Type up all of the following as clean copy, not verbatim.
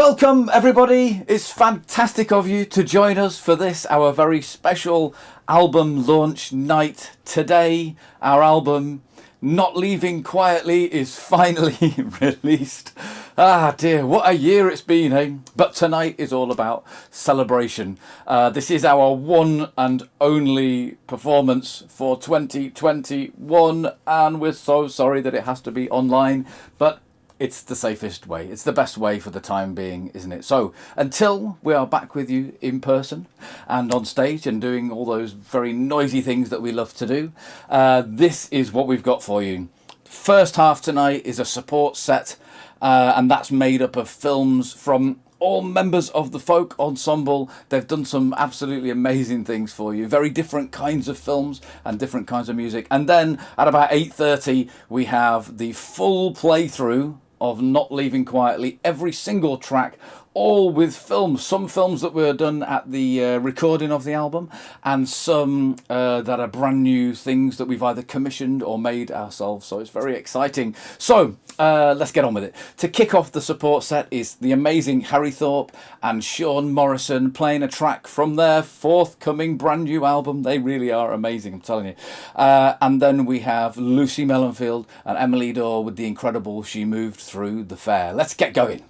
Welcome everybody, it's fantastic of you to join us for this, our very special album launch night. Today, our album, Not Leaving Quietly, is finally released. Ah dear, what a year it's been, eh? But tonight is all about celebration. This is our one and only performance for 2021, and we're so sorry that it has to be online, but it's the safest way. It's the best way for the time being, isn't it? So until we are back with you in person and on stage and doing all those very noisy things that we love to do, this is what we've got for you. First half tonight is a support set, and that's made up of films from all members of the folk ensemble. They've done some absolutely amazing things for you. Very different kinds of films and different kinds of music. And then at about 8:30, we have the full playthrough of Not Leaving Quietly, every single track, all with films. Some films that were done at the recording of the album, and some that are brand new things that we've either commissioned or made ourselves. So it's very exciting. So let's get on with it. To kick off the support set is the amazing Harry Thorpe and Sean Morrison playing a track from their forthcoming brand new album. They really are amazing, I'm telling you. And then we have Lucy Mellonfield and Emily Dore with the incredible She Moved Through the Fair. Let's get going.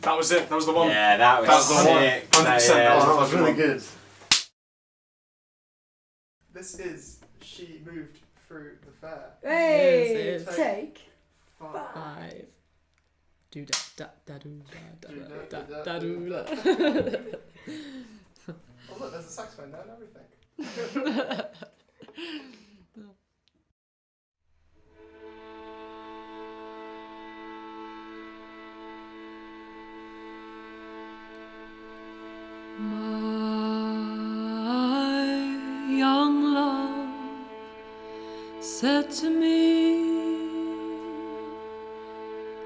That was it. That was the one. Yeah, that was the one. sick. 100%. Yeah. That That was was really one. good. This is She Moved Through the Fair. Hey, Yes, take 5. Do da da da do da Do da da, da da do da. Oh look, there's a saxophone there and everything. My young love said to me,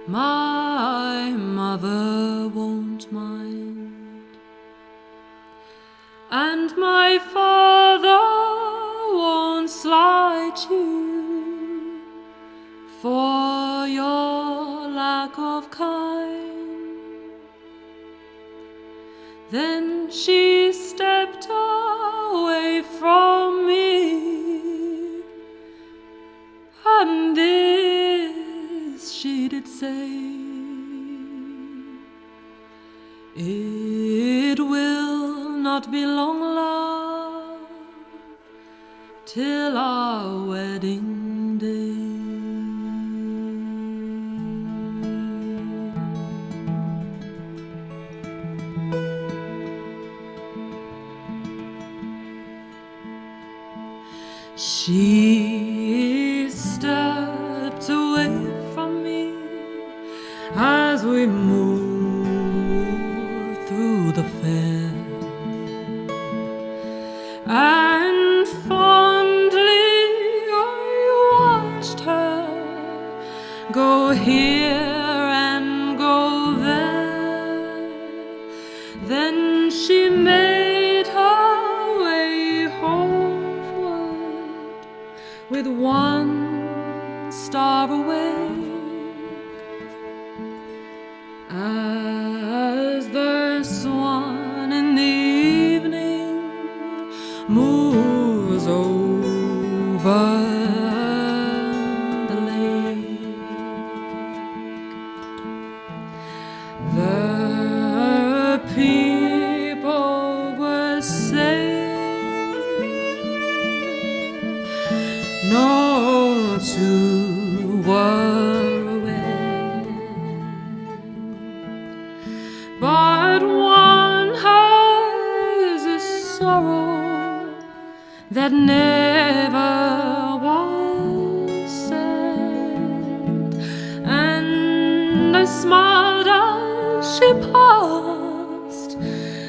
my mother won't mind, and my father won't slight you for your lack of kind. Then she stepped away from me, and this she did say, it will not be long, love, till our wedding day. She stepped away from me as we moved through the fair, and fondly I watched her go here and go there. Then she made her way homeward with one star awake, as the swan in the evening moves over the lake. The people were saying, no two were away, but one has a sorrow that never was said. And I smiled as she passed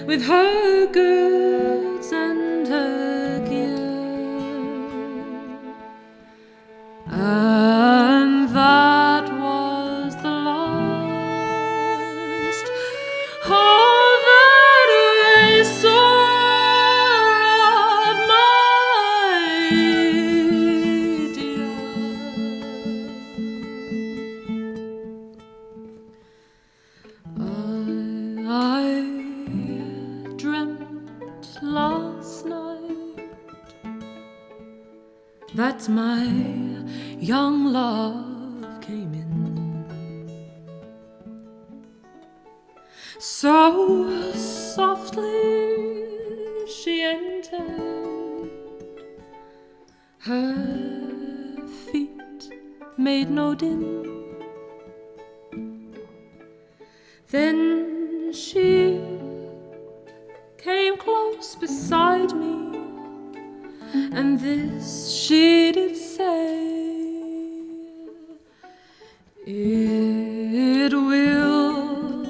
with her goods and her gear, and that was the last of that I saw of my dear. I dreamt last night that my young love came in, so softly she entered. Her feet made no din. Then she came close beside me, and this she did say, it will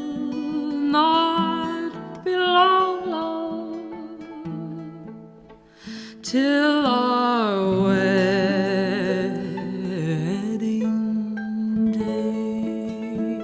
not be long, love, till our wedding day.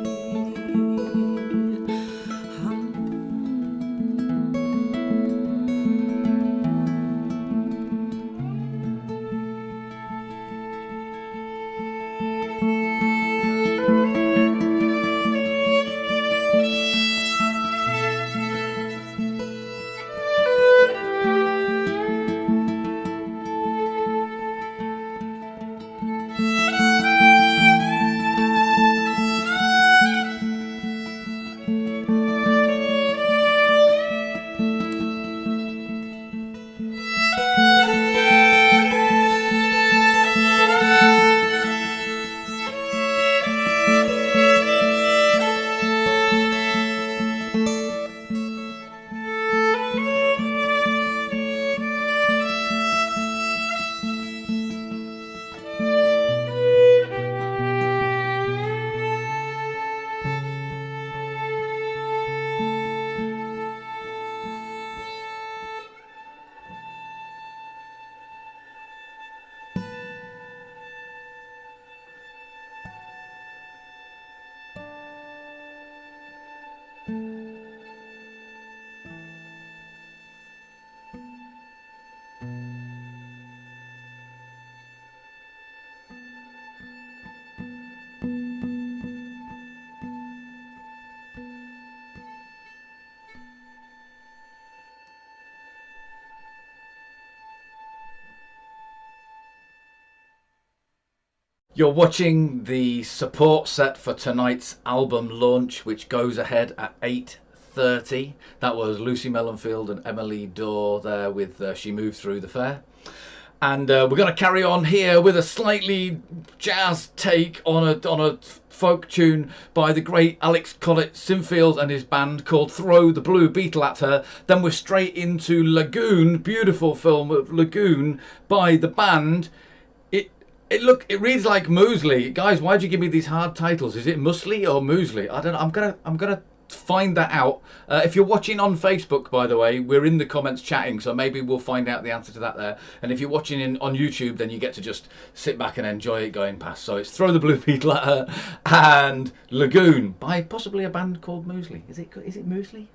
You're watching the support set for tonight's album launch, which goes ahead at 8:30. That was Lucy Mellonfield and Emily Dorr there with She Moved Through the Fair. And we're going to carry on here with a slightly jazz take on a folk tune by the great Alex Collett Sinfield and his band called Throw the Blue Beetle at Her. Then we're straight into Lagoon, beautiful film of Lagoon by the band. It reads like Muesli. Guys, why'd you give me these hard titles? Is it Muesli or Muesli? I don't know. I'm gonna find that out. If you're watching on Facebook, by the way, we're in the comments chatting, so maybe we'll find out the answer to that there. And if you're watching on YouTube, then you get to just sit back and enjoy it going past. So it's Throw the Blue Beetle at Her and Lagoon by possibly a band called Muesli. Is it Muesli?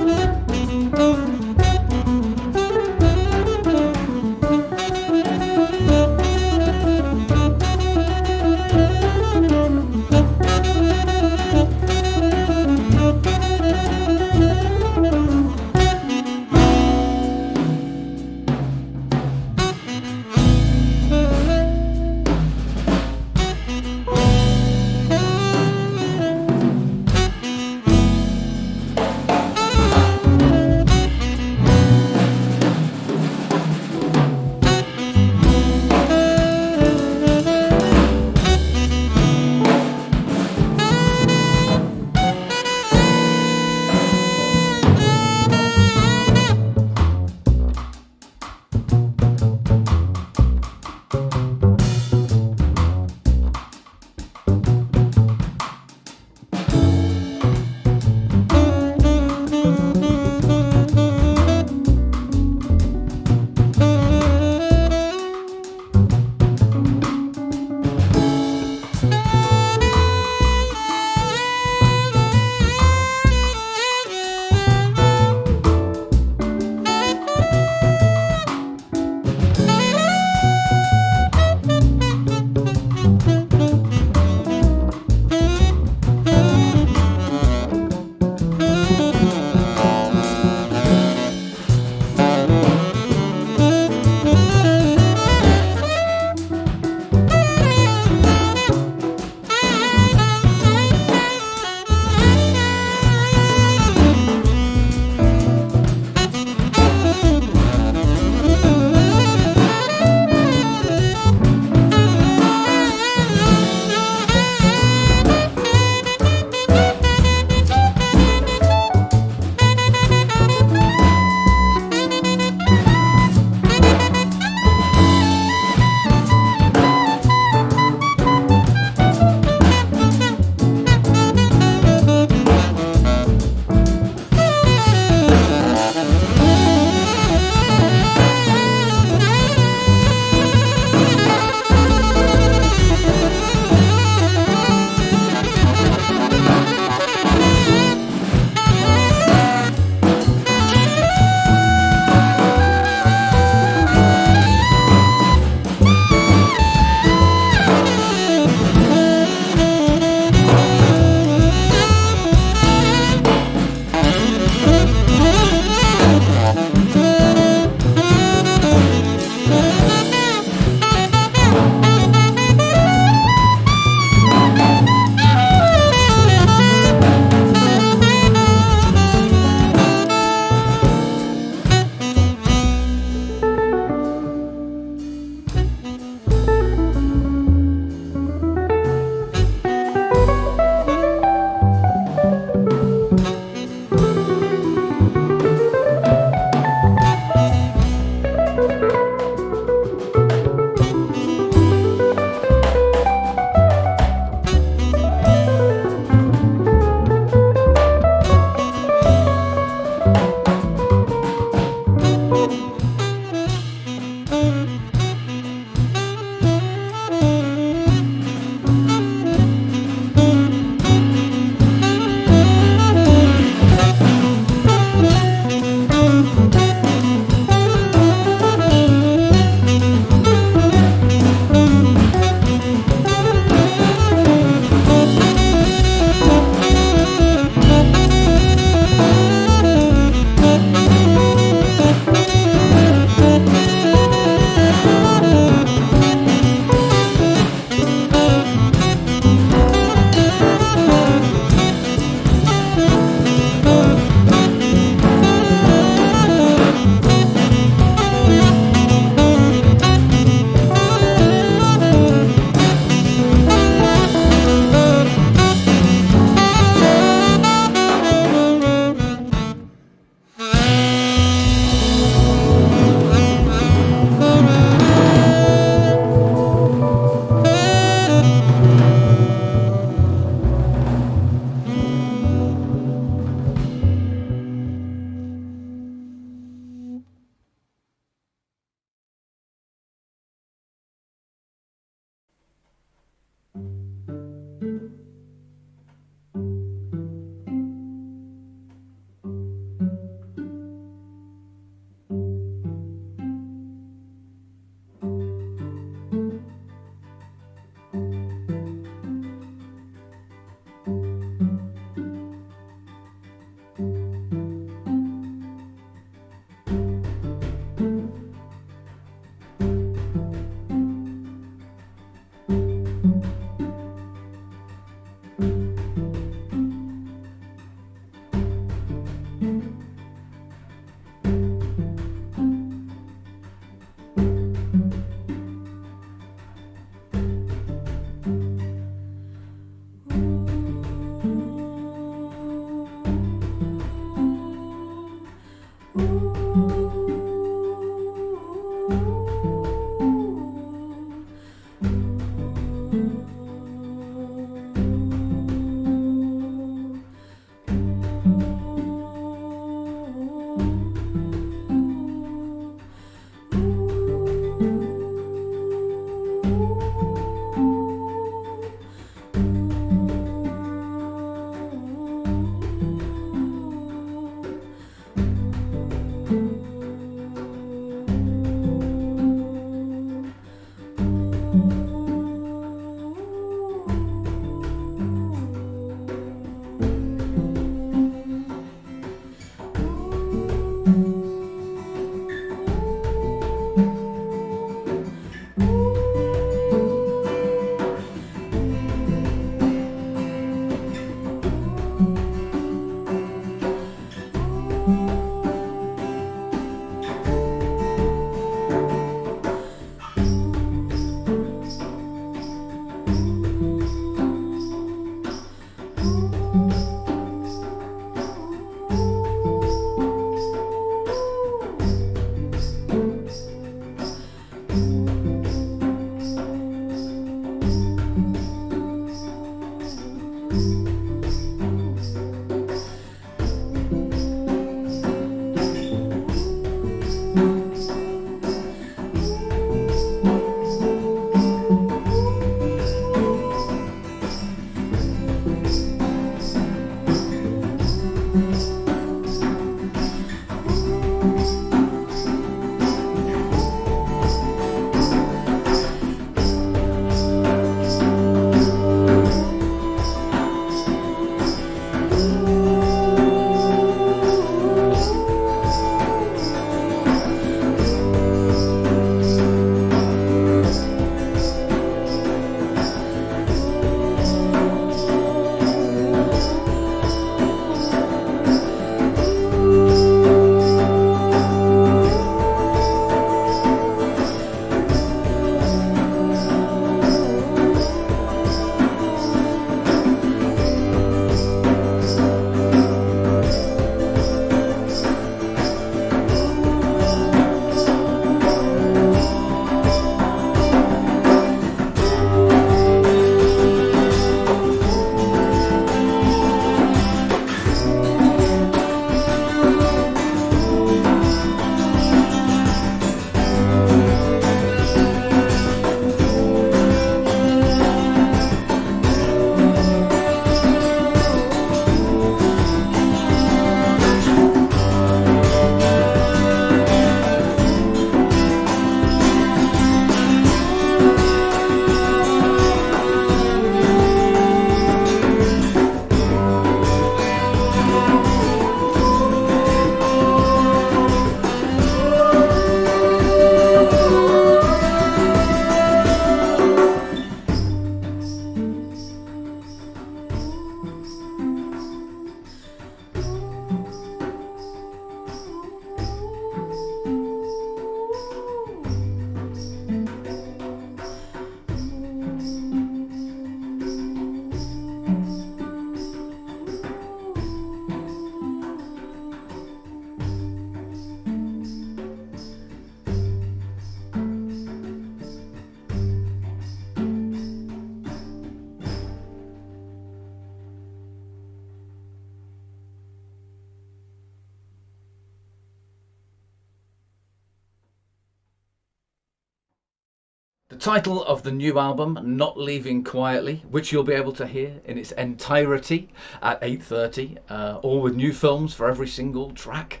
The title of the new album, Not Leaving Quietly, which you'll be able to hear in its entirety at 8:30, all with new films for every single track.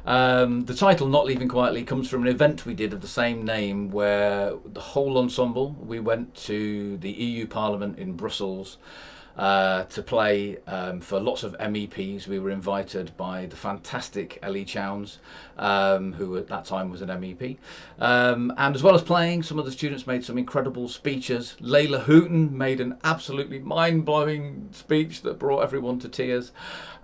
The title, Not Leaving Quietly, comes from an event we did of the same name where the whole ensemble, we went to the EU Parliament in Brussels to play for lots of MEPs. We were invited by the fantastic Ellie Chowns, who at that time was an MEP. And as well as playing, some of the students made some incredible speeches. Layla Hooton made an absolutely mind-blowing speech that brought everyone to tears.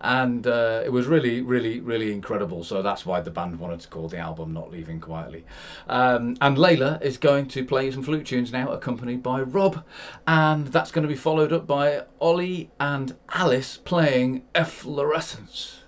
And it was really, really, really incredible. So that's why the band wanted to call the album Not Leaving Quietly. And Layla is going to play some flute tunes now, accompanied by Rob. And that's going to be followed up by Ollie and Alice playing Efflorescence.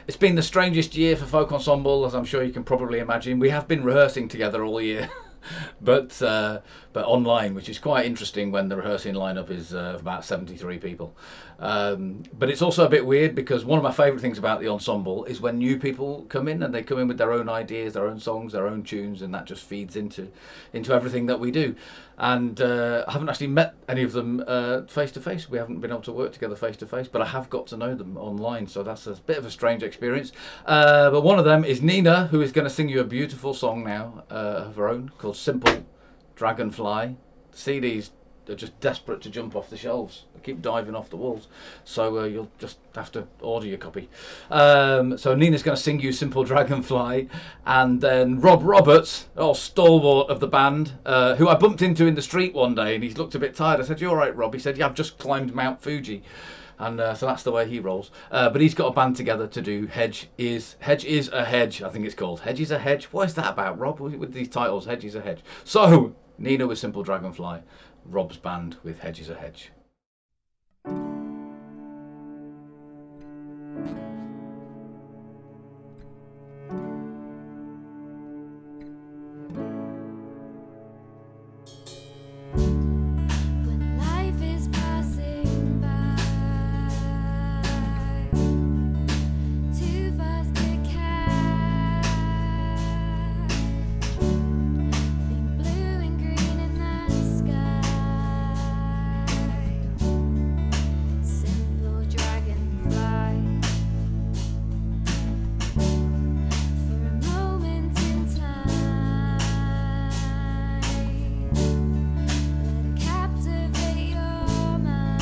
It's been the strangest year for Folk Ensemble, as I'm sure you can probably imagine. We have been rehearsing together all year, but online, which is quite interesting when the rehearsing lineup is about 73 people. But it's also a bit weird because one of my favourite things about the ensemble is when new people come in and they come in with their own ideas, their own songs, their own tunes, and that just feeds into everything that we do. And I haven't actually met any of them face to face. We haven't been able to work together face to face, but I have got to know them online, so that's a bit of a strange experience. But one of them is Nina, who is going to sing you a beautiful song now of her own called Simple Dragonfly. The CDs are just desperate to jump off the shelves. They keep diving off the walls, so you'll just have to order your copy. So Nina's going to sing you Simple Dragonfly, and then Rob Roberts, stalwart of the band, who I bumped into in the street one day, and he looked a bit tired. I said, "You all right, Rob?" He said, "Yeah, I've just climbed Mount Fuji." And so that's the way he rolls. But he's got a band together to do Hedge is a Hedge, I think it's called. Hedge is a Hedge? What is that about, Rob, with these titles? Hedge is a Hedge. So, Nina with Simple Dragonfly Rob's band with Hedges a Hedge. When life is passing by, too fast to catch. Think blue and green in the sky. Simple dragonfly. For a moment in time, let it captivate your mind.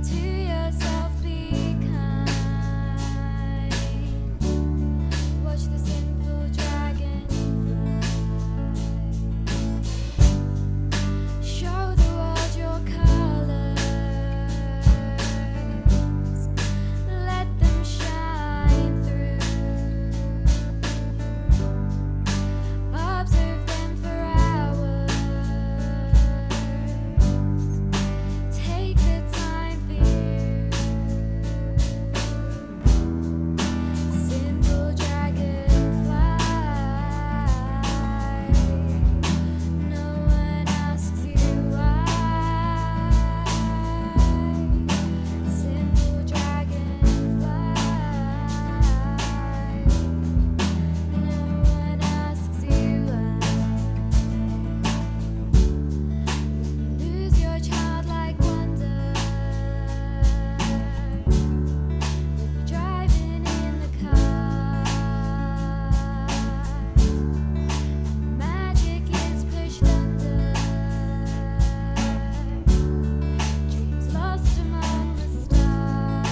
To yourself be kind. Watch the simple dragon fly. Show the world your colors. Let them shine through. Observe them for hours. Take the time for you. Simple dragonfly. No one asks you why. Simple dragonfly. No one asks you why. Lose your childlike wonder. If you're driving in the car, magic is pushed under. Dreams lost among the stars.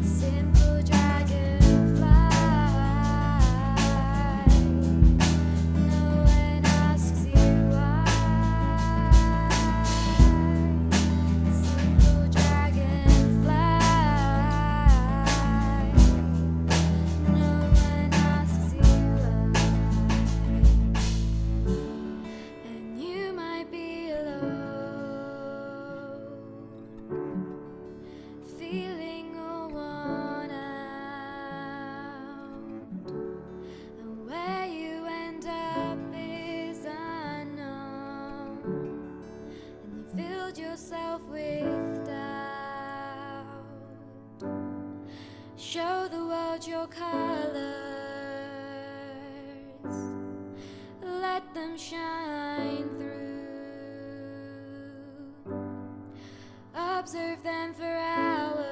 Simple dragonfly. No one asks you why. Simple dragonfly. No one asks you why. And you might be alone, feeling all worn out. And where you end up is unknown. And you filled yourself with doubt. Show the world your colors. Let them shine through. Observe them for hours.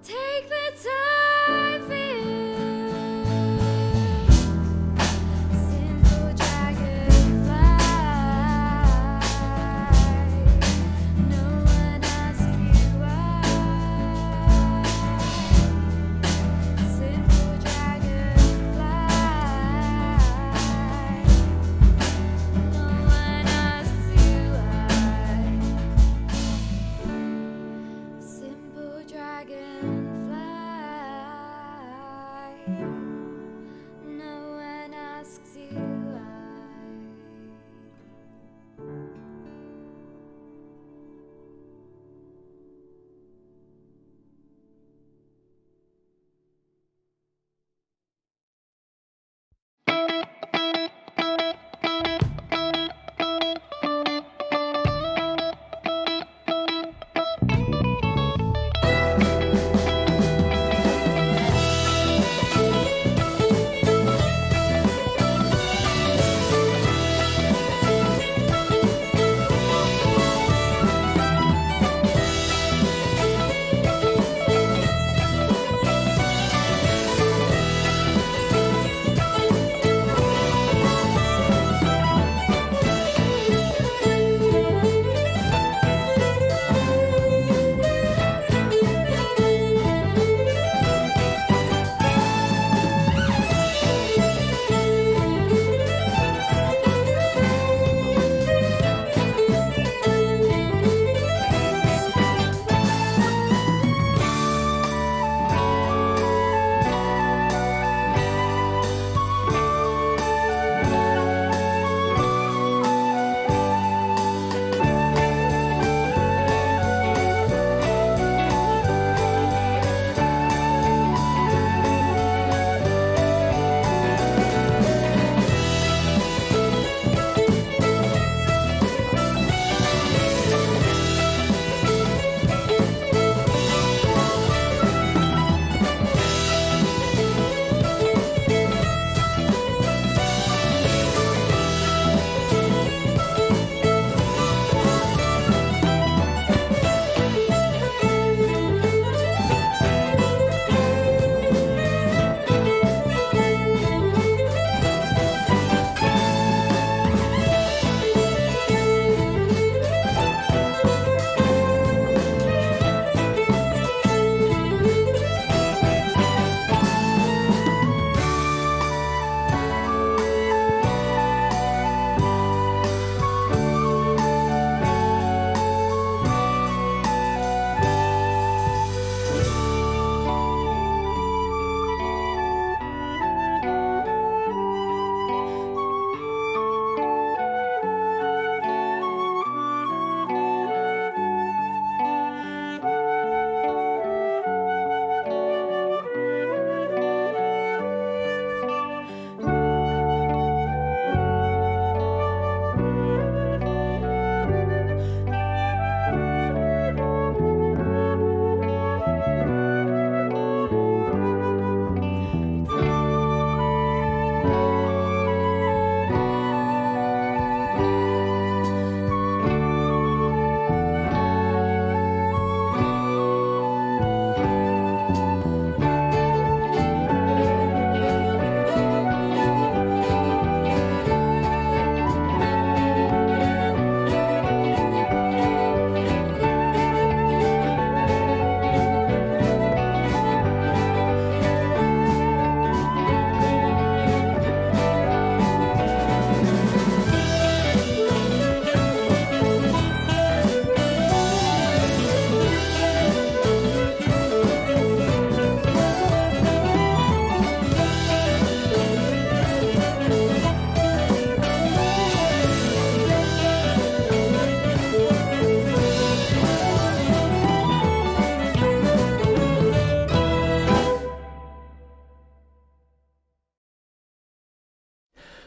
Take the time for you. Simple dragonfly. No one asks you why. Simple dragonfly. No one asks you why.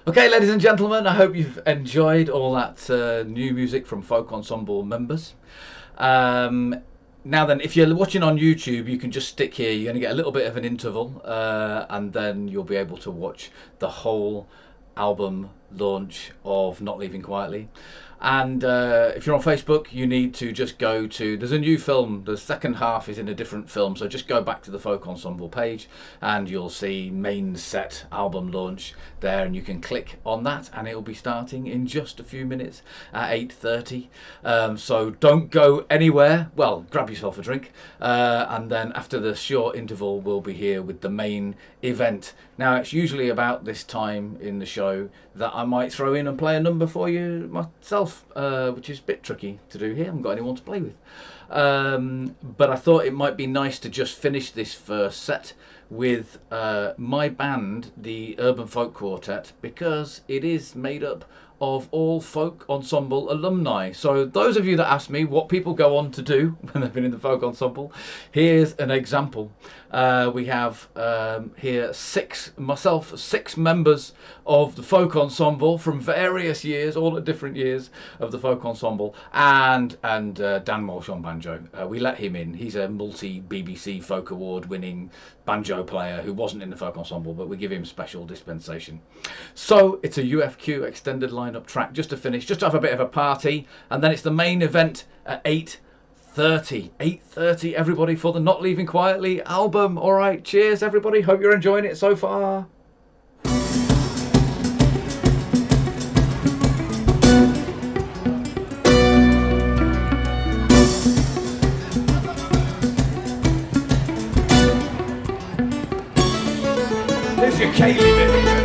Okay, ladies and gentlemen, I hope you've enjoyed all that new music from Folk Ensemble members. Now then, if you're watching on YouTube, you can just stick here. You're going to get a little bit of an interval, and then you'll be able to watch the whole album launch of Not Leaving Quietly. And if you're on Facebook, you need to just go to, there's a new film, the second half is in a different film, so just go back to the Folk Ensemble page and you'll see main set album launch there, and you can click on that and it'll be starting in just a few minutes at 8:30. So don't go anywhere. Well, grab yourself a drink, and then after the short interval we'll be here with the main event. Now it's usually about this time in the show that I might throw in and play a number for you myself, which is a bit tricky to do here. I haven't got anyone to play with. But I thought it might be nice to just finish this first set with my band, the Urban Folk Quartet, because it is made up of all Folk Ensemble alumni. So those of you that ask me what people go on to do when they've been in the Folk Ensemble, here's an example. We have here six members of the Folk Ensemble from various years, all at different years of the Folk Ensemble, and Dan Walsh on banjo. We let him in. He's a multi-BBC Folk Award winning banjo player who wasn't in the Folk Ensemble, but we give him special dispensation. So it's a UFQ extended lineup track just to finish, just to have a bit of a party, and then it's the main event at 8:30 everybody, for the Not Leaving Quietly album. All right, cheers everybody, hope you're enjoying it so far. There's your Kaylee bit.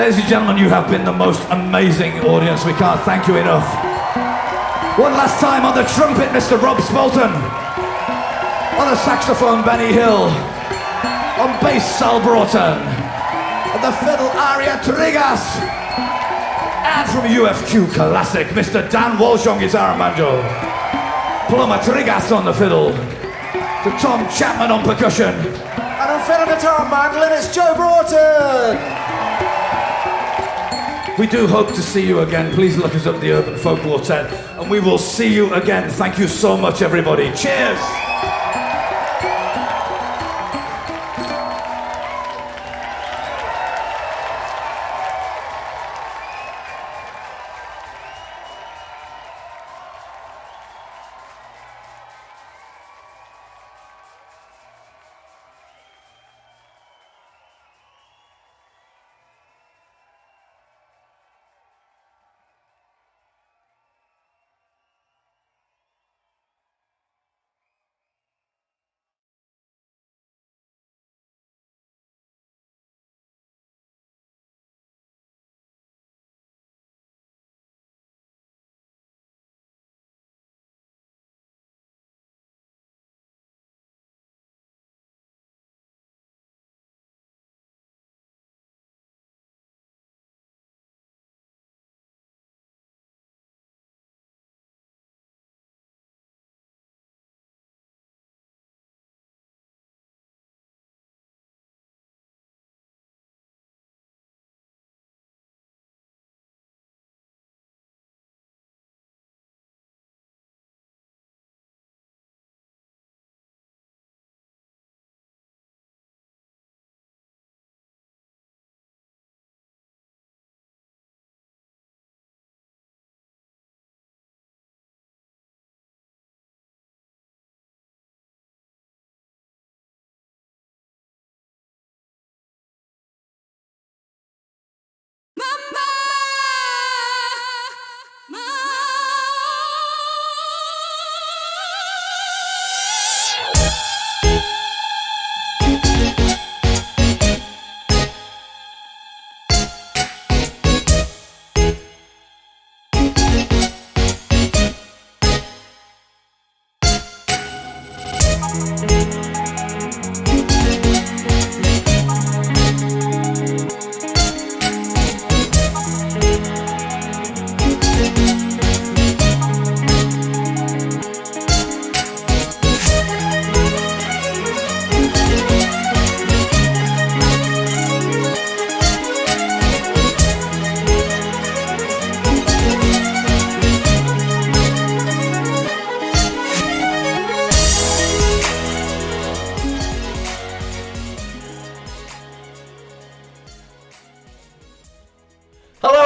Ladies and gentlemen, you have been the most amazing audience. We can't thank you enough. One last time on the trumpet, Mr. Rob Spalton. On the saxophone, Benny Hill. On bass, Sal Broughton. On the fiddle, Aria Trigas. And from UFQ Classic, Mr. Dan Walsh on guitar and banjo. Plumber Trigas on the fiddle. To Tom Chapman on percussion. And on fiddle, guitar and mandolin, it's Joe Broughton. We do hope to see you again. Please look us up, the Urban Folk Quartet, and we will see you again. Thank you so much, everybody. Cheers!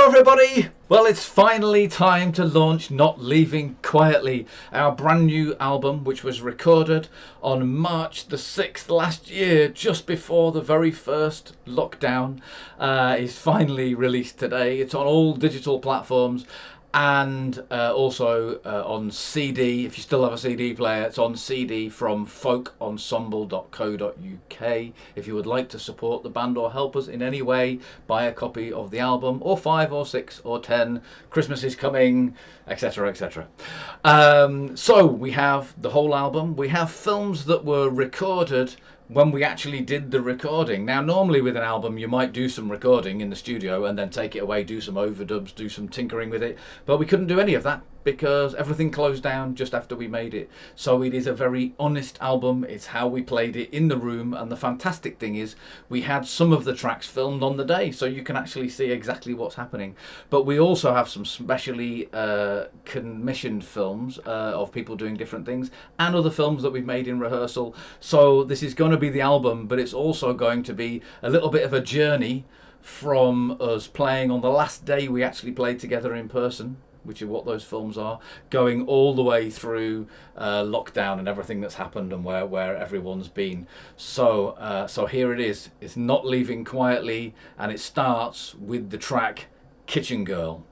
Everybody, well, it's finally time to launch Not Leaving Quietly, our brand new album, which was recorded on March the 6th last year, just before the very first lockdown, is finally released today. It's on all digital platforms and also on CD. If you still have a CD player, it's on CD from folkensemble.co.uk. If you would like to support the band or help us in any way, buy a copy of the album, or 5 or 6 or 10. Christmas is coming, etc, etc. So we have the whole album. We have films that were recorded when we actually did the recording. Now, normally with an album you might do some recording in the studio and then take it away, do some overdubs, do some tinkering with it, but we couldn't do any of that because everything closed down just after we made it. So it is a very honest album. It's how we played it in the room, and the fantastic thing is we had some of the tracks filmed on the day, so you can actually see exactly what's happening. But we also have some specially commissioned films of people doing different things, and other films that we've made in rehearsal. So this is going to be the album, but it's also going to be a little bit of a journey from us playing on the last day we actually played together in person, which is what those films are, going all the way through lockdown and everything that's happened and where everyone's been. So so here it is. It's Not Leaving Quietly, and it starts with the track Kitchen Girl.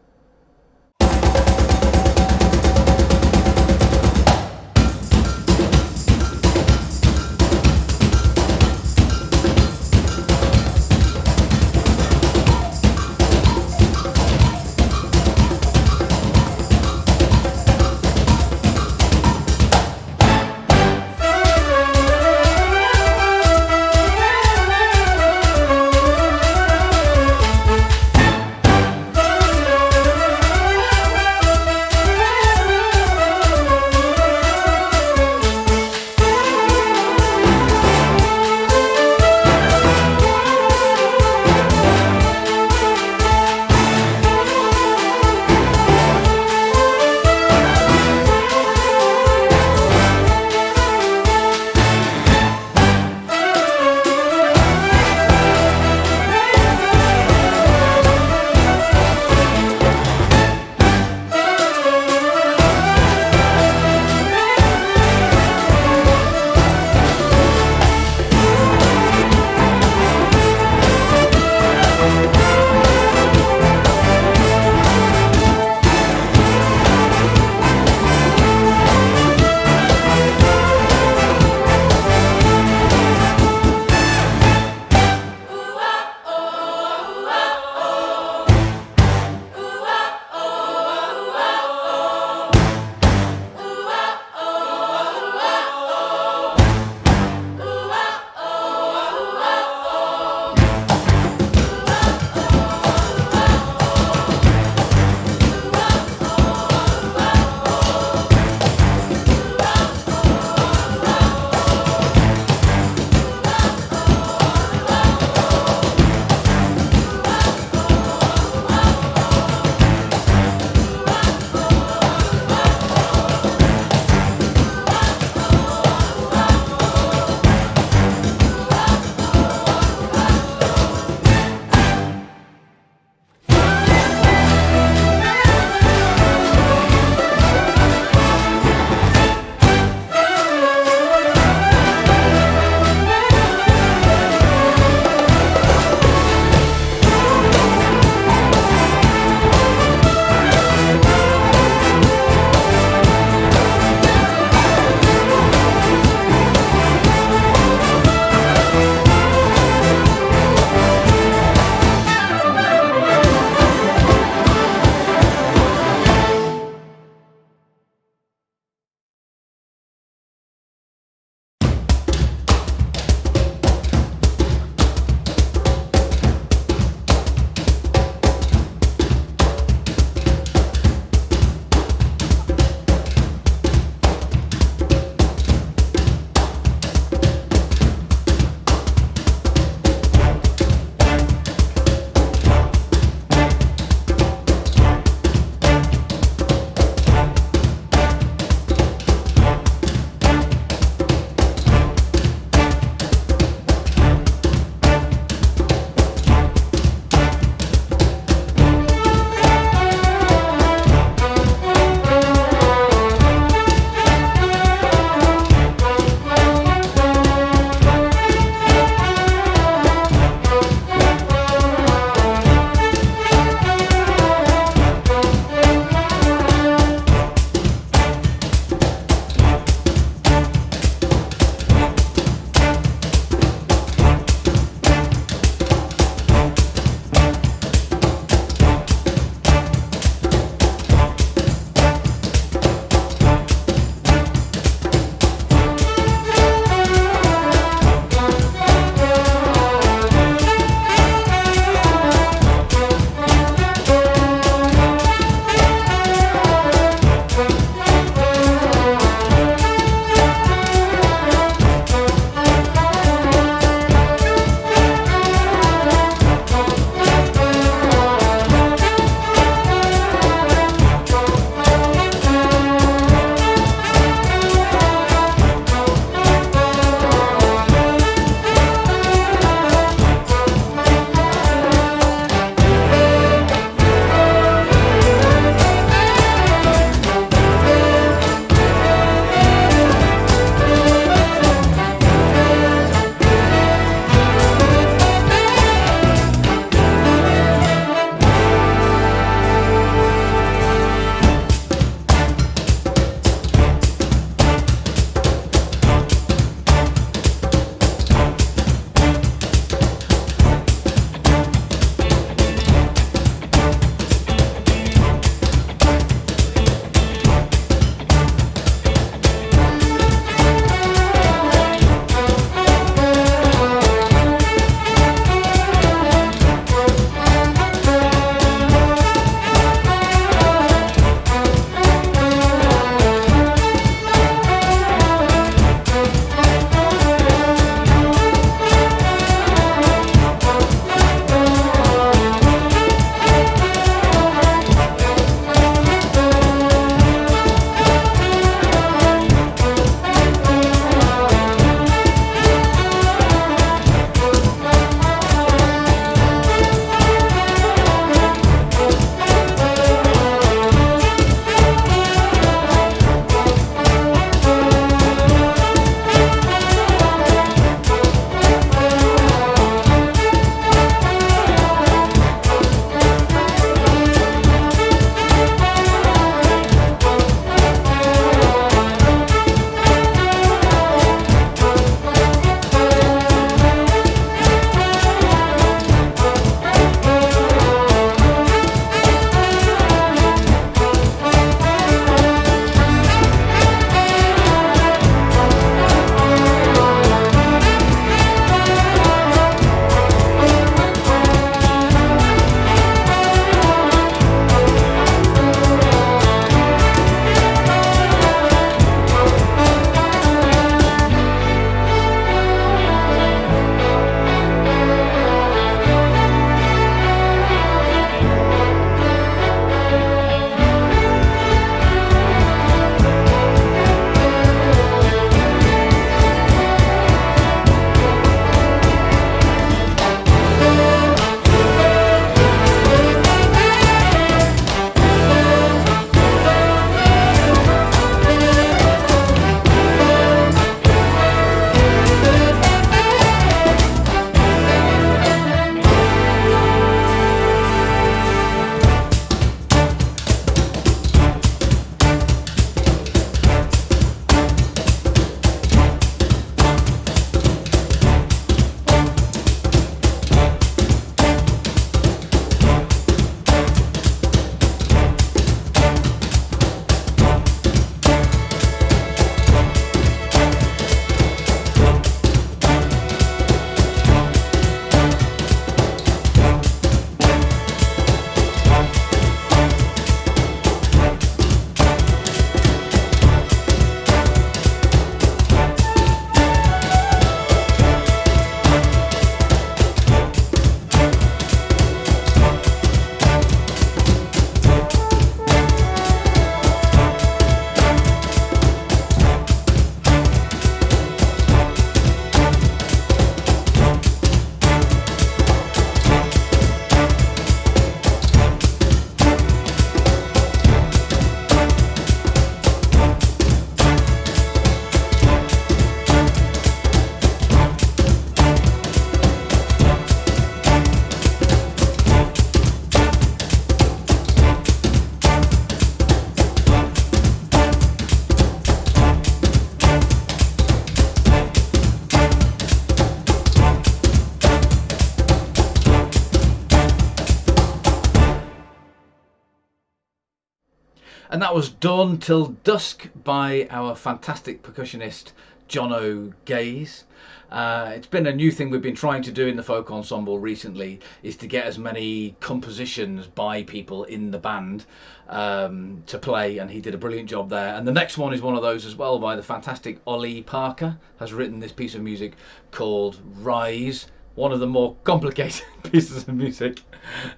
And that was Dawn Till Dusk by our fantastic percussionist Jono Gaze. It's been a new thing we've been trying to do in the folk ensemble recently, is to get as many compositions by people in the band to play, and he did a brilliant job there. And the next one is one of those as well, by the fantastic Ollie Parker, has written this piece of music called Rise, one of the more complicated pieces of music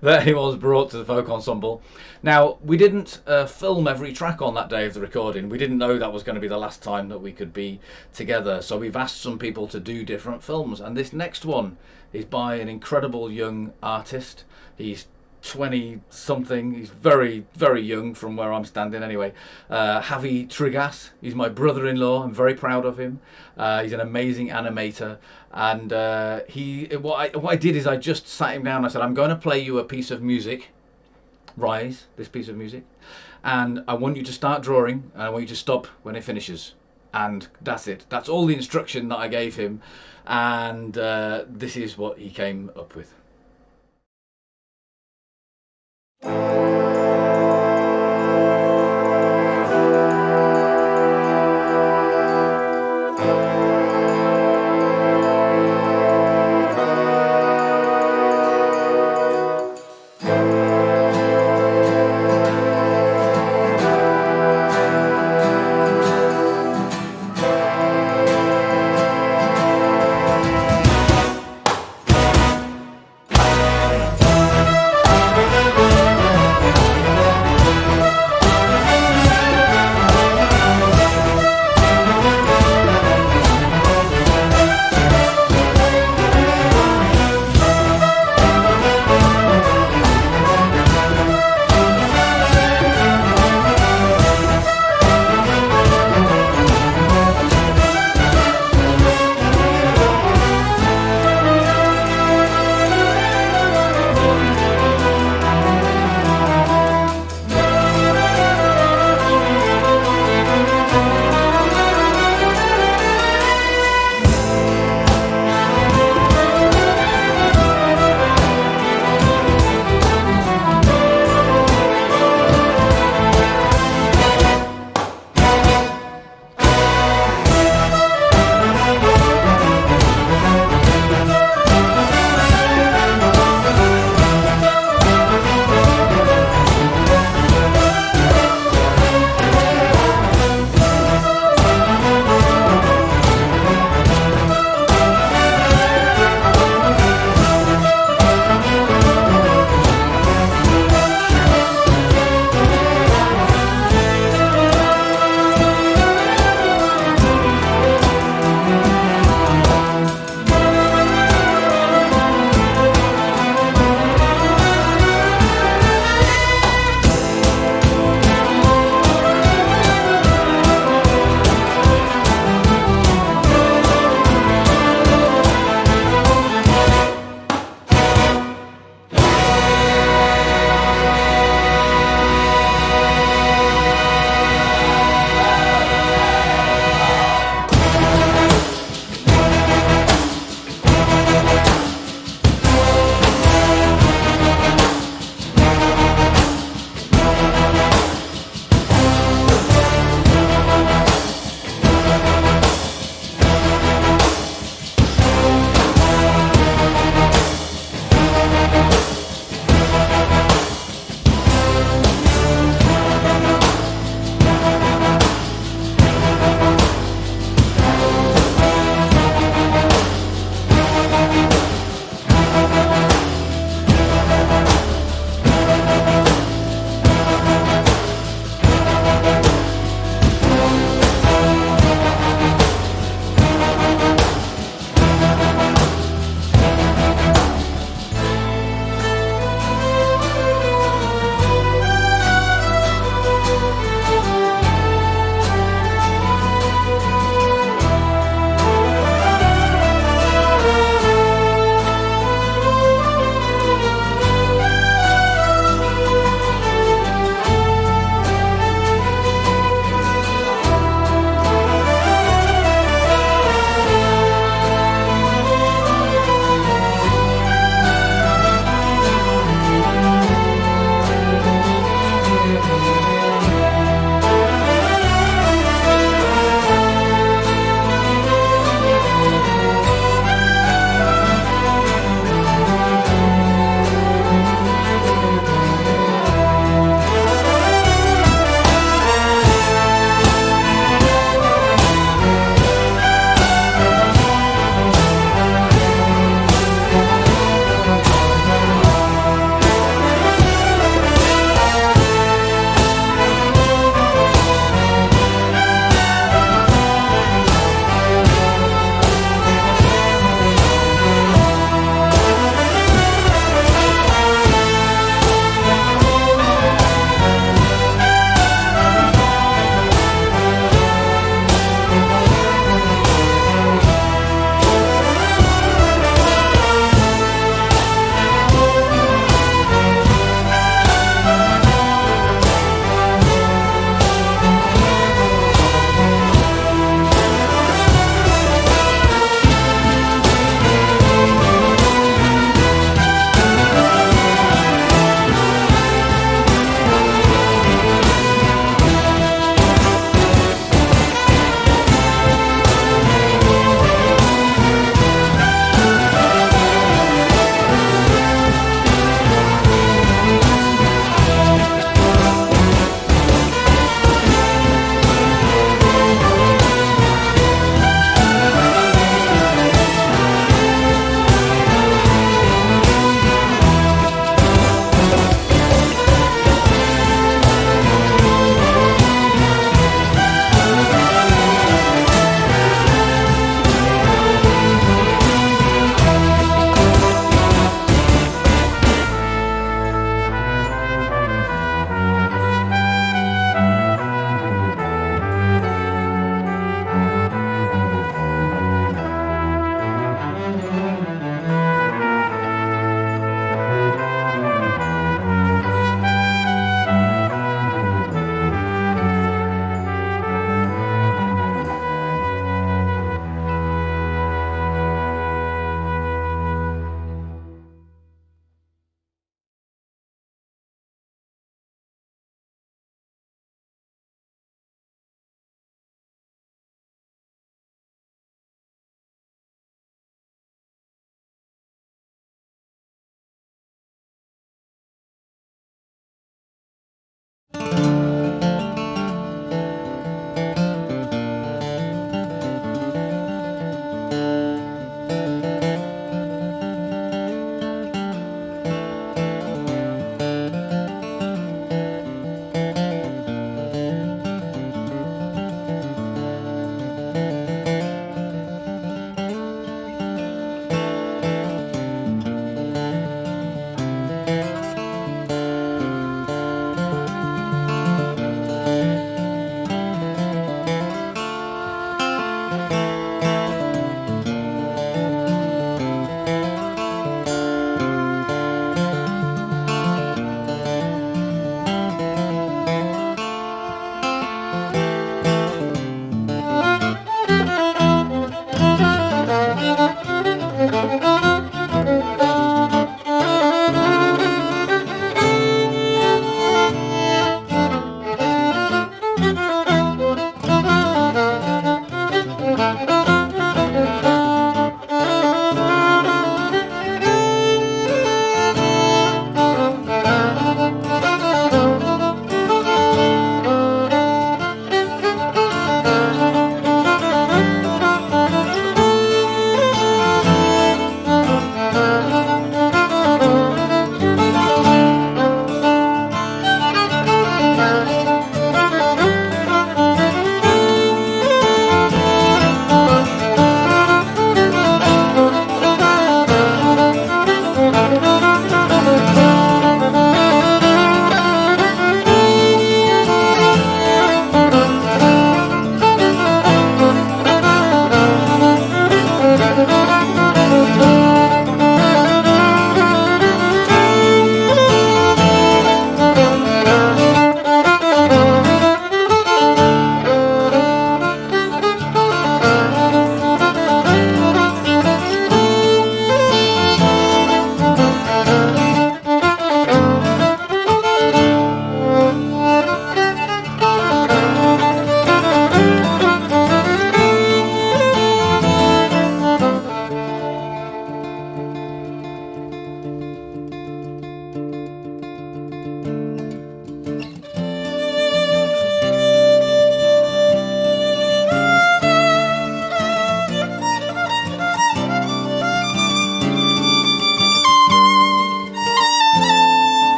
that anyone's brought to the folk ensemble. Now, we didn't film every track on that day of the recording. We didn't know that was going to be the last time that we could be together, so we've asked some people to do different films, and this next one is by an incredible young artist. He's 20 something, he's very, very young from where I'm standing anyway. Javi Trigas, he's my brother-in-law, I'm very proud of him. He's an amazing animator, and what I did is I just sat him down. I said, I'm going to play you a piece of music, Rise, this piece of music, and I want you to start drawing, and I want you to stop when it finishes. And that's it. That's all the instruction that I gave him, and this is what he came up with.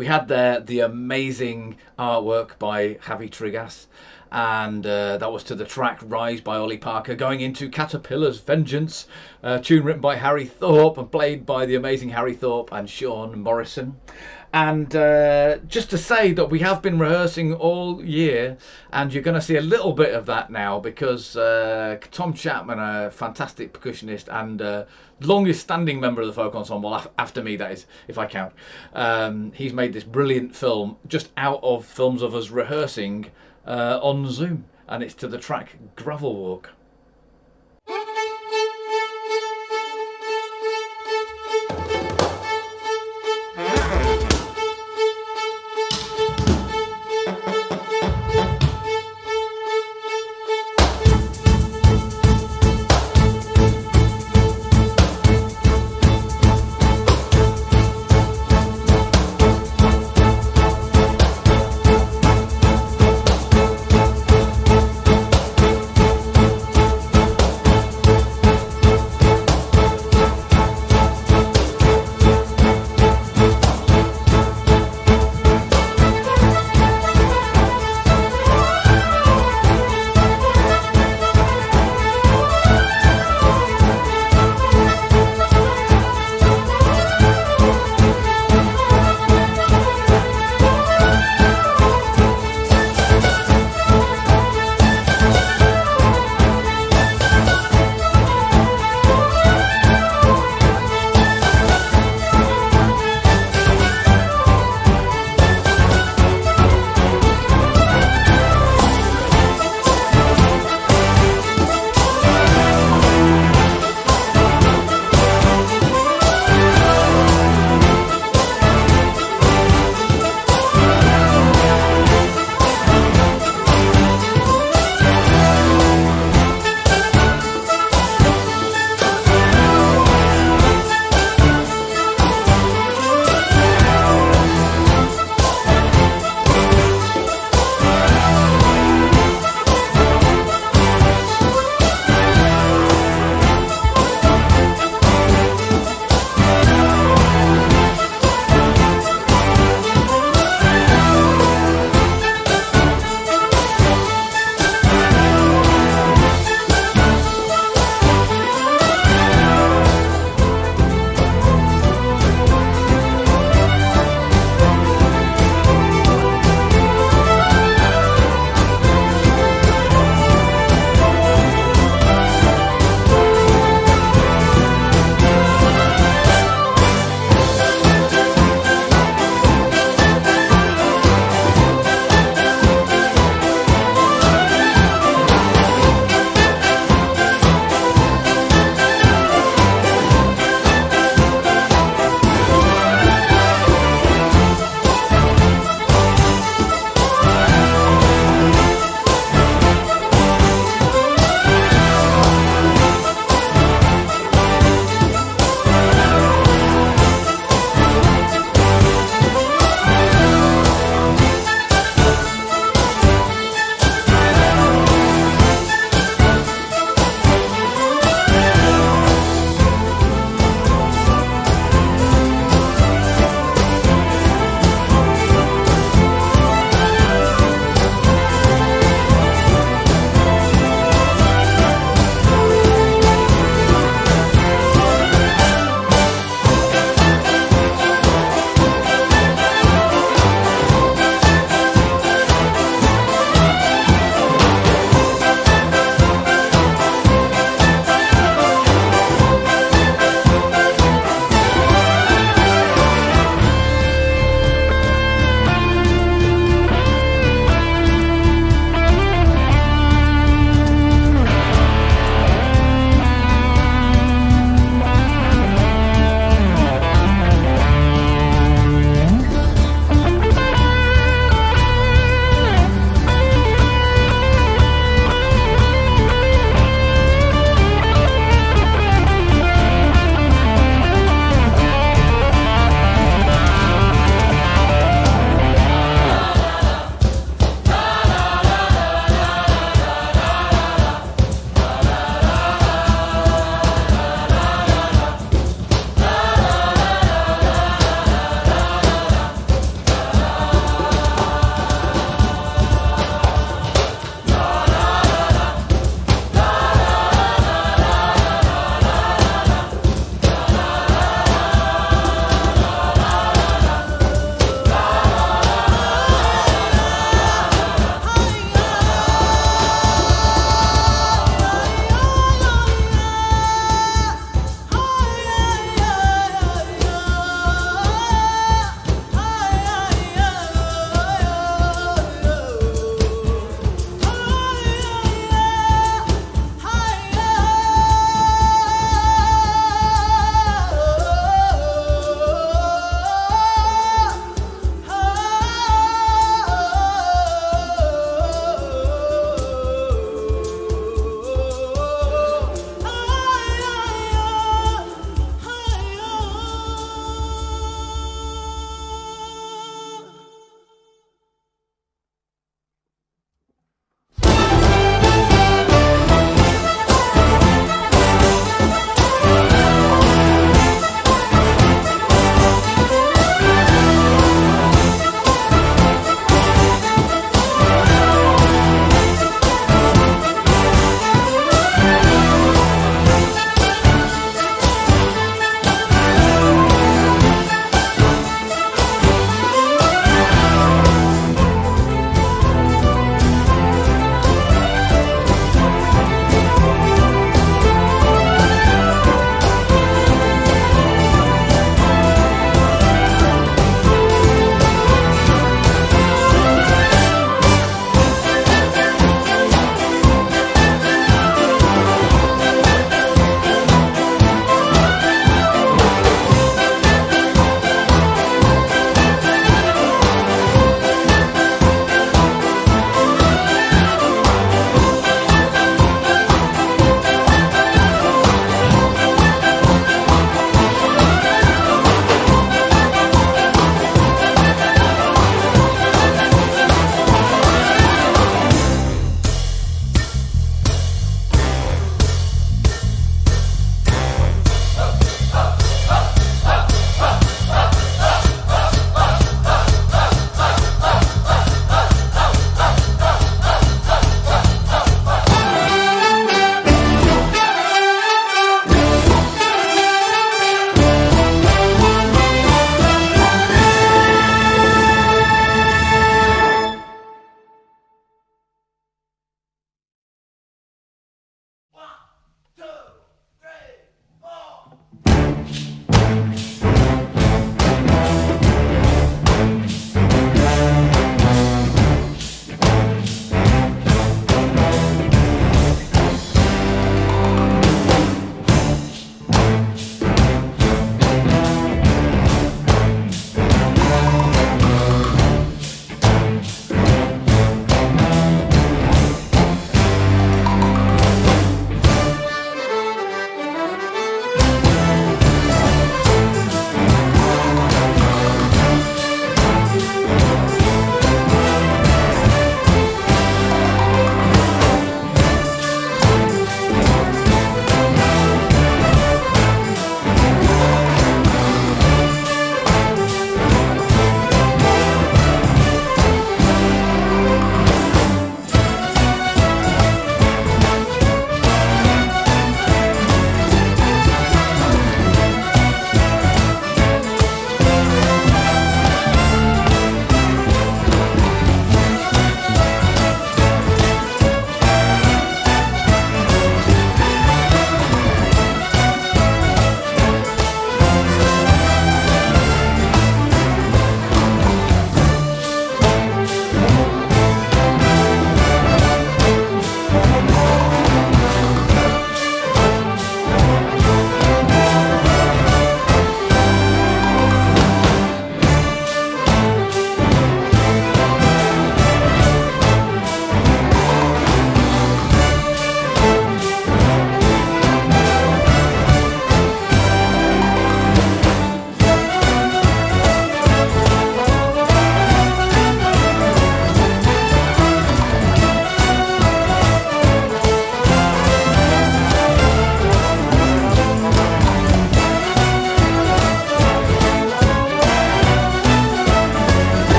We had there the amazing artwork by Javi Trigas, and that was to the track Rise by Ollie Parker, going into Caterpillar's Vengeance, tune written by Harry Thorpe and played by the amazing Harry Thorpe and Sean Morrison. And just to say that we have been rehearsing all year, and you're going to see a little bit of that now, because Tom Chapman, a fantastic percussionist and longest standing member of the folk ensemble, after me that is, if I count, he's made this brilliant film just out of films of us rehearsing on Zoom, and it's to the track Gravel Walk.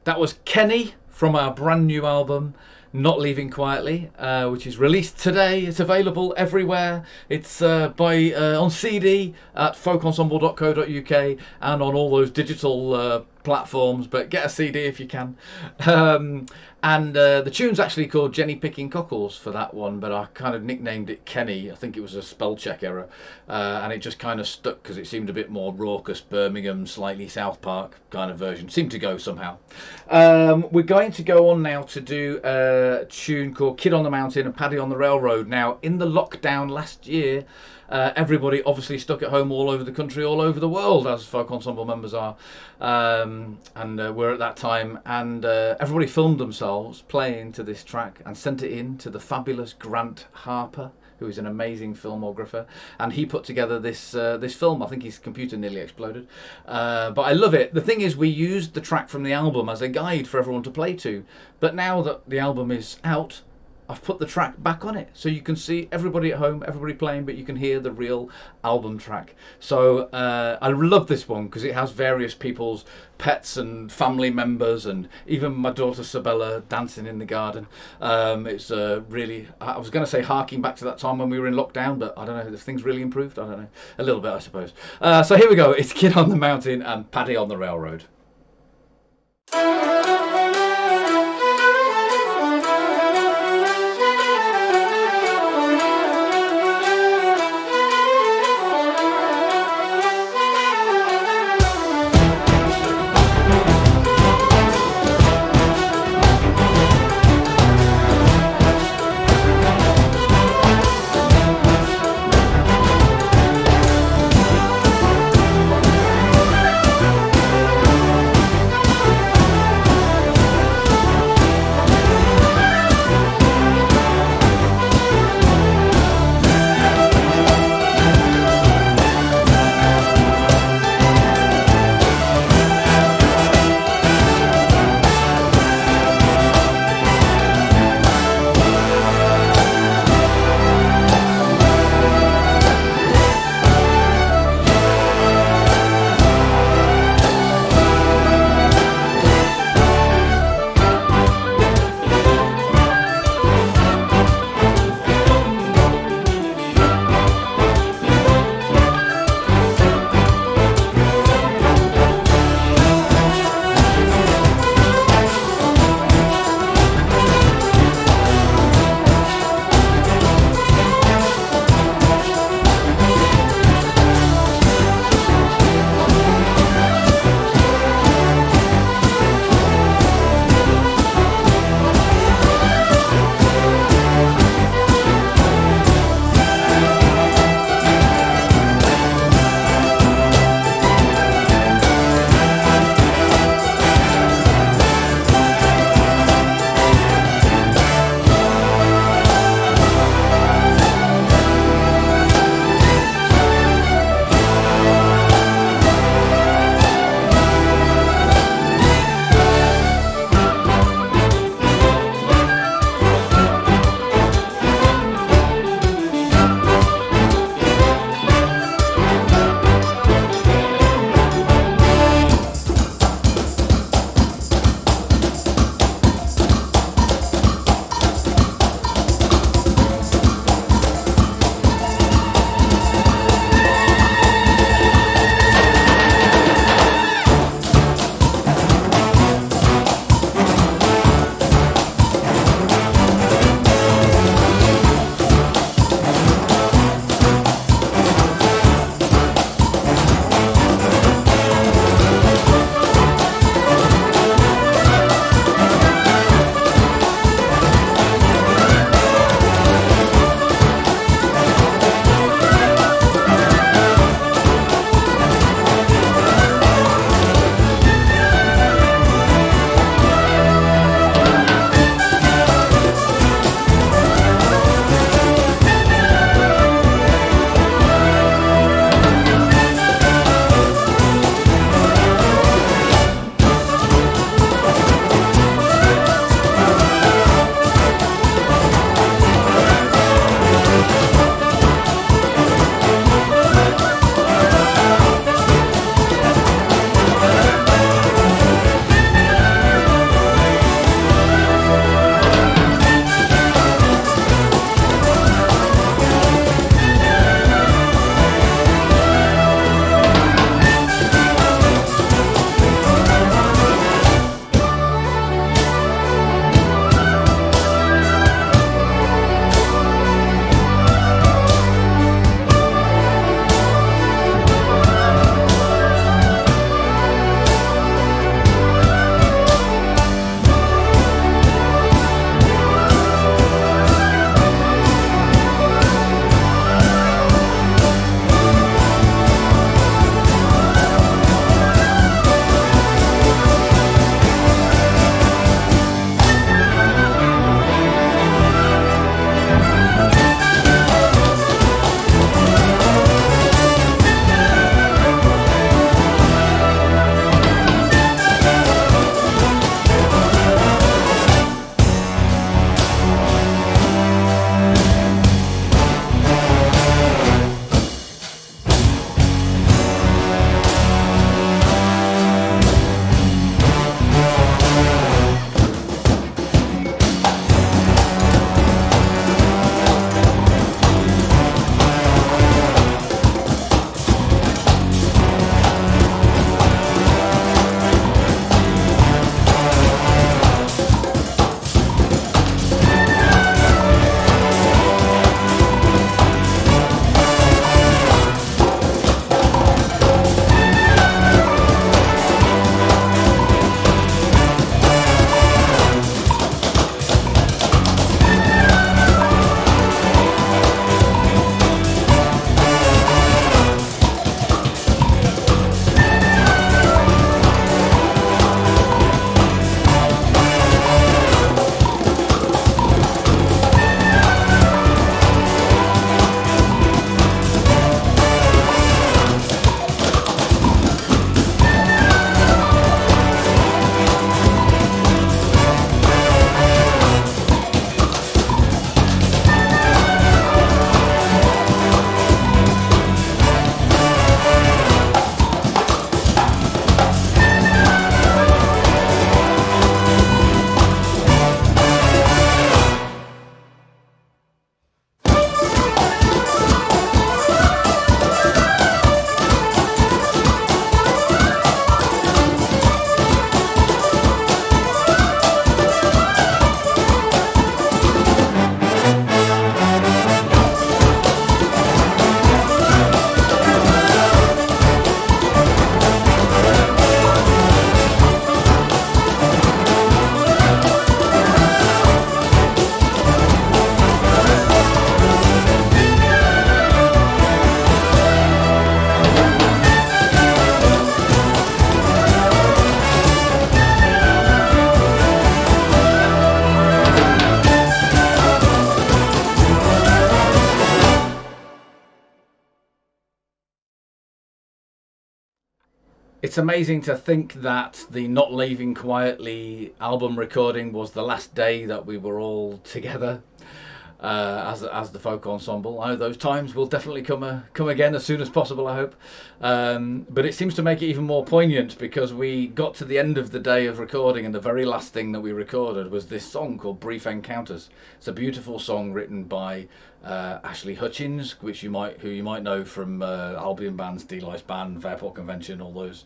That was Kenny from our brand new album, Not Leaving Quietly, which is released today. It's available everywhere. It's on CD at folkensemble.co.uk and on all those digital platforms, but get a CD if you can. And the tune's actually called Jenny Picking Cockles for that one, but I kind of nicknamed it Kenny. I think it was a spell check error, and it just kind of stuck because it seemed a bit more raucous, Birmingham, slightly South Park kind of version. Seemed to go somehow. We're going to go on now to do a tune called Kid on the Mountain and Paddy on the Railroad. Now, in the lockdown last year, everybody obviously stuck at home all over the country, all over the world, as folk ensemble members are, and we're at that time, and everybody filmed themselves playing to this track and sent it in to the fabulous Grant Harper, who is an amazing filmographer, and he put together this film. I think his computer nearly exploded, but I love it. The thing is, we used the track from the album as a guide for everyone to play to, but now that the album is out, I've put the track back on it, so you can see everybody at home, everybody playing, but you can hear the real album track. So I love this one because it has various people's pets and family members, and even my daughter Sabella dancing in the garden. It's really, I was going to say harking back to that time when we were in lockdown, but I don't know, have things really improved? I don't know, a little bit I suppose. So here we go, it's Kid on the Mountain and Paddy on the Railroad. Thank It's amazing to think that the Not Leaving Quietly album recording was the last day that we were all together as the folk ensemble. I know those times will definitely come again as soon as possible, I hope. But it seems to make it even more poignant because we got to the end of the day of recording and the very last thing that we recorded was this song called Brief Encounters. It's a beautiful song written by Ashley Hutchins, who you might know from Albion bands, D-Lice Band, Fairport Convention, all those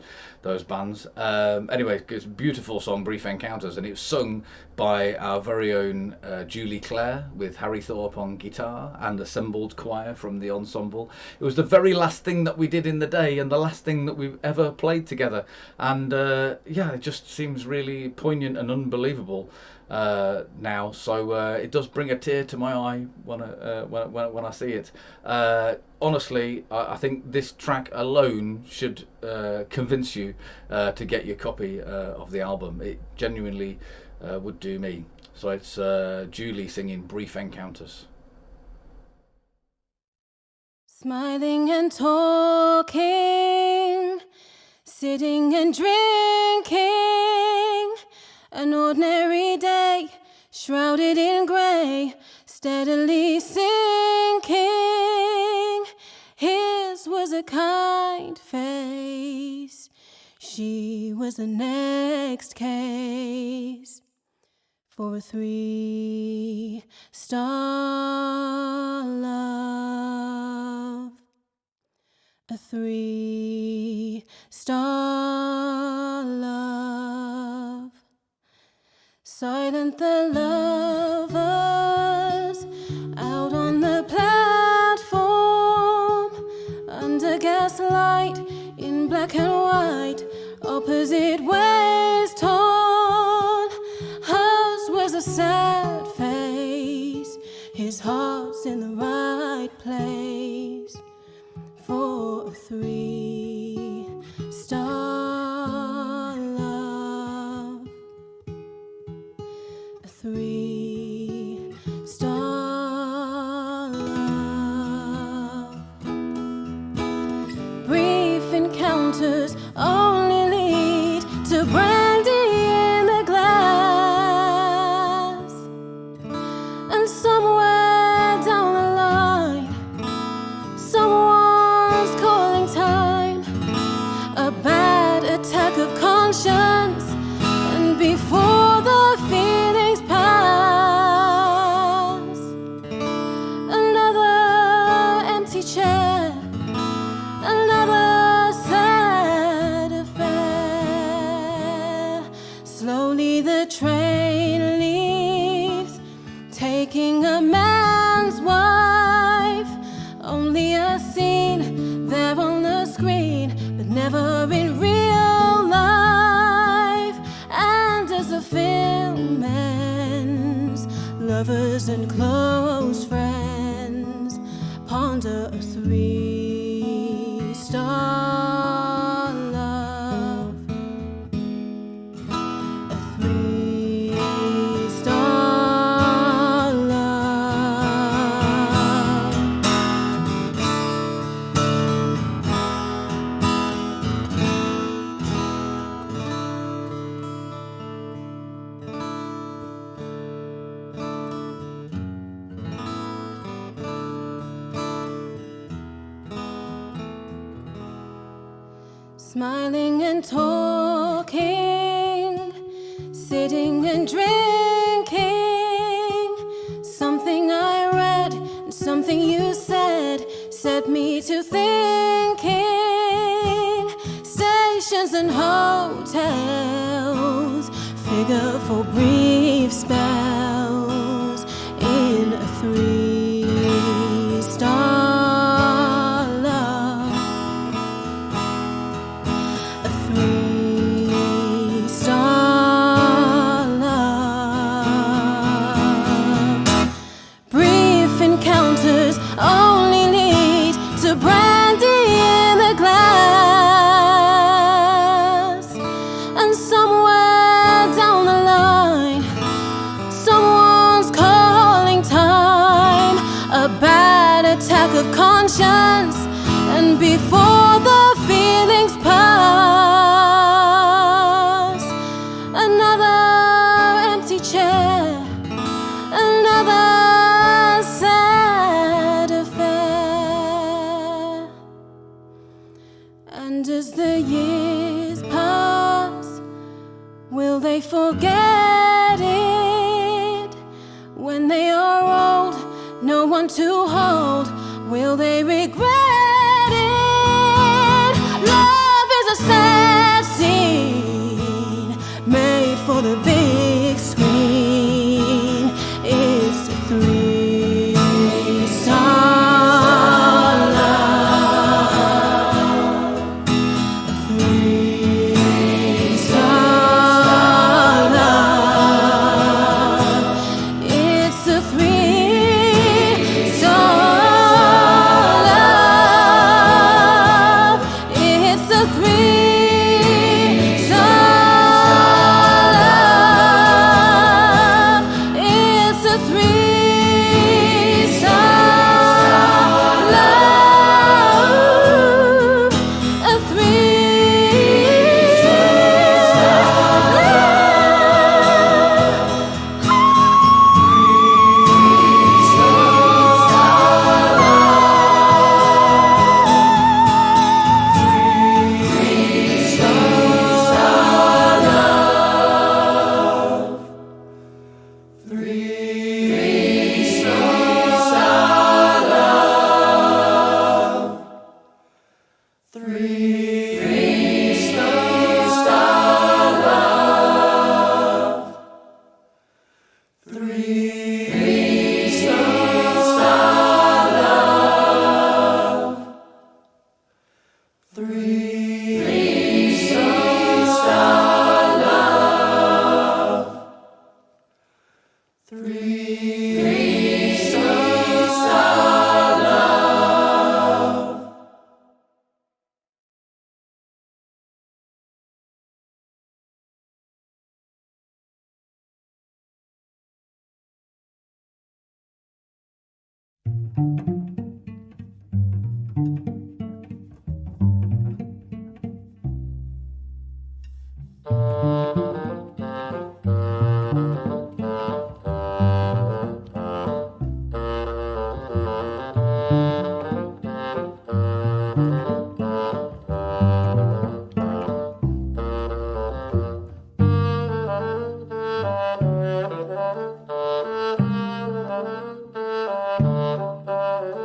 bands. Anyway, it's a beautiful song, Brief Encounters, and it was sung by our very own Julie Clare with Harry Thorpe on guitar and assembled choir from the ensemble. It was the very last thing that we did in the day and the last thing that we've ever played together, and it just seems really poignant and unbelievable now. So it does bring a tear to my eye when I see it. Honestly, I think this track alone should convince you to get your copy of the album. It genuinely would do me. So it's Julie singing Brief Encounters. Smiling and talking, sitting and drinking, an ordinary day, shrouded in grey, steadily sinking. His was a kind face, she was the next case for a 3-star love. A 3-star love. Silent the lovers out on the platform, under gaslight in black and white, opposite ways torn. Hers was a sad face, his heart's in the right place for a 3-star love. A 3-star love. Brief encounters only lead to brandy in the glass, and somewhere down the line, someone's calling time. A bad attack of conscience, and before the feelings pass, another empty chair, another sad affair. Slowly the train leaves, taking a man's wife. Only a scene there on the screen, but never in real life. And as the film ends, lovers and close friends ponder a 3-star love. A 3-star love. Smiling and talking, sitting and drinking. Something I read and something you said set me to thinking. Stations and hotels figure for brief spells in a 3-star love. A 3-star love. Brief encounters only lead to brandy in the glass, and somewhere down the line, someone's calling time. A bad attack of conscience, and before the feelings pass, Another empty chair, another sad affair. And as the years pass, will they forget it? When they are old, no one to hold, will they regret it? Love is a sad scene made for the big screen. It's a three-star love, a three-star love. It's a three-star love. It's a three-star love. It's a three-star love. A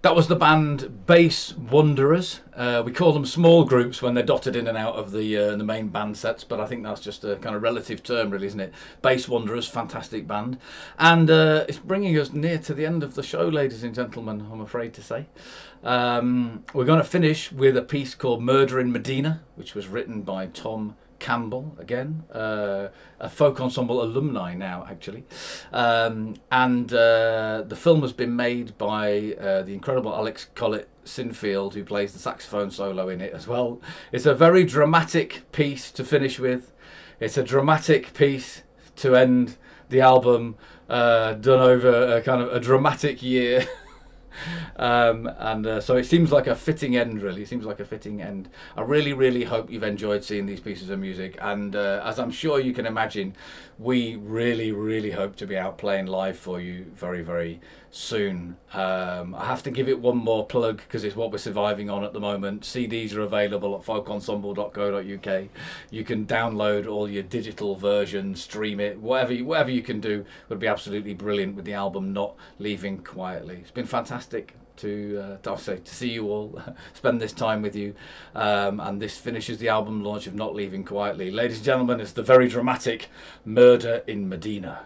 That was the band Bass Wanderers. We call them small groups when they're dotted in and out of the main band sets, but I think that's just a kind of relative term, really, isn't it? Bass Wanderers, fantastic band. And it's bringing us near to the end of the show, ladies and gentlemen, I'm afraid to say. We're going to finish with a piece called Murder in Medina, which was written by Tom Campbell, again, a folk ensemble alumni now, actually. And the film has been made by the incredible Alex Collett Sinfield, who plays the saxophone solo in it as well. It's a very dramatic piece to finish with. It's a dramatic piece to end the album, done over a kind of a dramatic year. So it seems like a fitting end, really. It seems like a fitting end. I really hope you've enjoyed seeing these pieces of music, and as I'm sure you can imagine, we really hope to be out playing live for you very soon. I have to give it one more plug because it's what we're surviving on at the moment. CDs are available at folkensemble.co.uk. You can download all your digital versions, stream it, whatever you can do would be absolutely brilliant with the album Not Leaving Quietly. It's been fantastic to see you all, spend this time with you, and this finishes the album launch of Not Leaving Quietly. Ladies and gentlemen, it's the very dramatic Murder in Medina.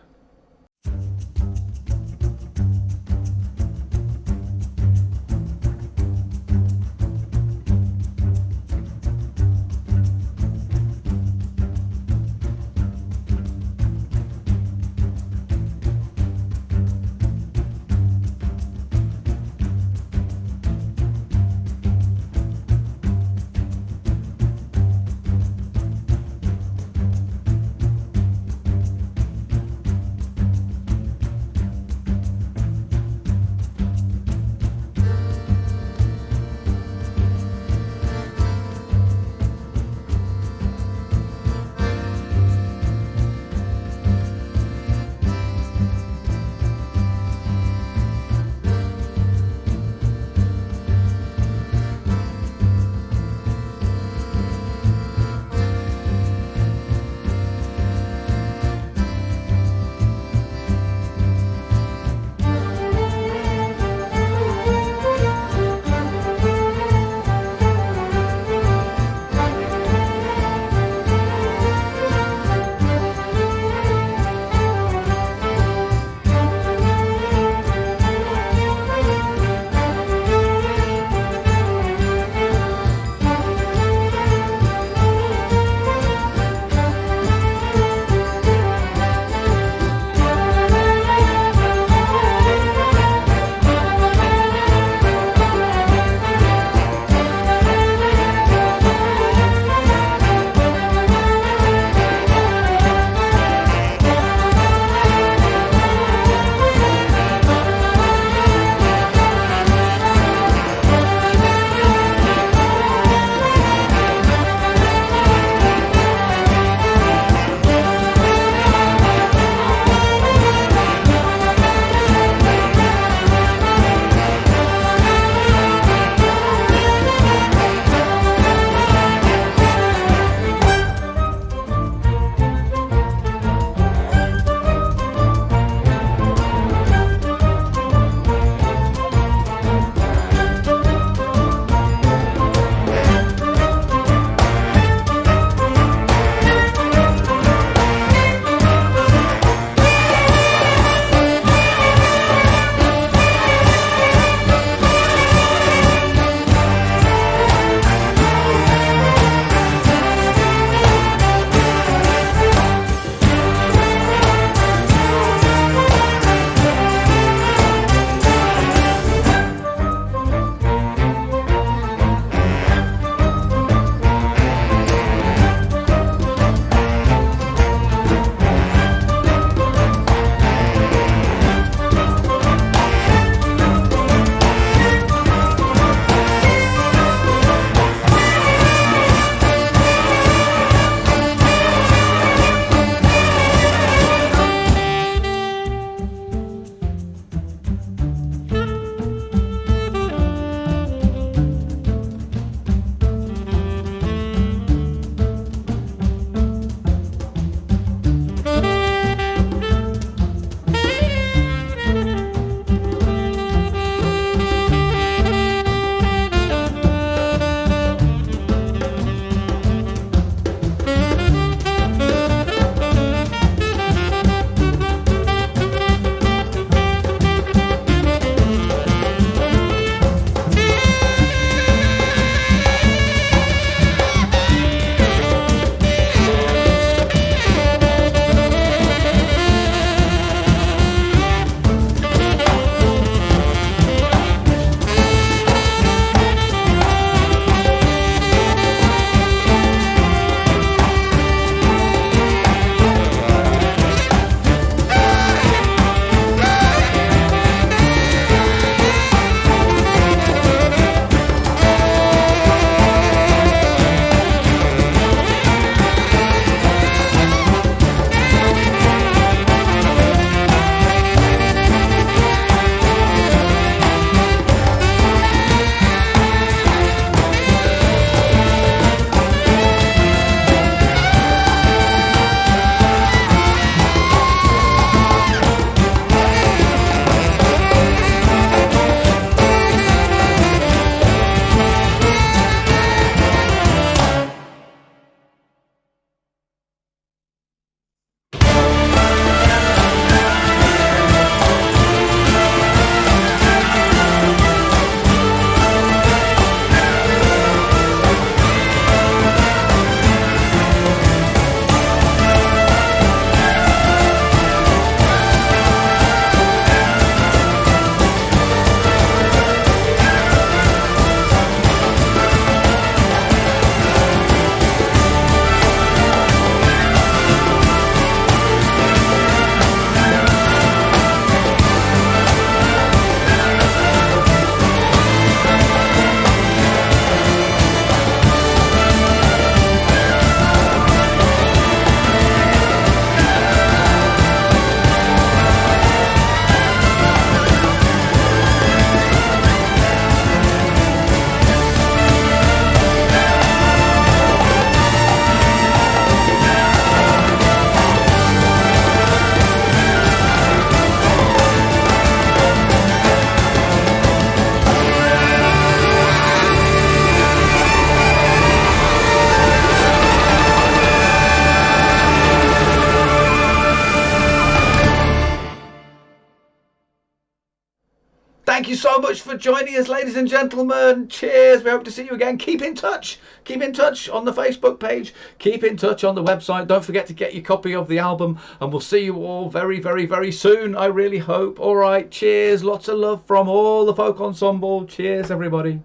Thank you so much for joining us, ladies and gentlemen. Cheers. We hope to see you again. Keep in touch. Keep in touch on the Facebook page. Keep in touch on the website. Don't forget to get your copy of the album. And we'll see you all very, very, very soon. I really hope. All right. Cheers. Lots of love from all the folk ensemble. Cheers, everybody.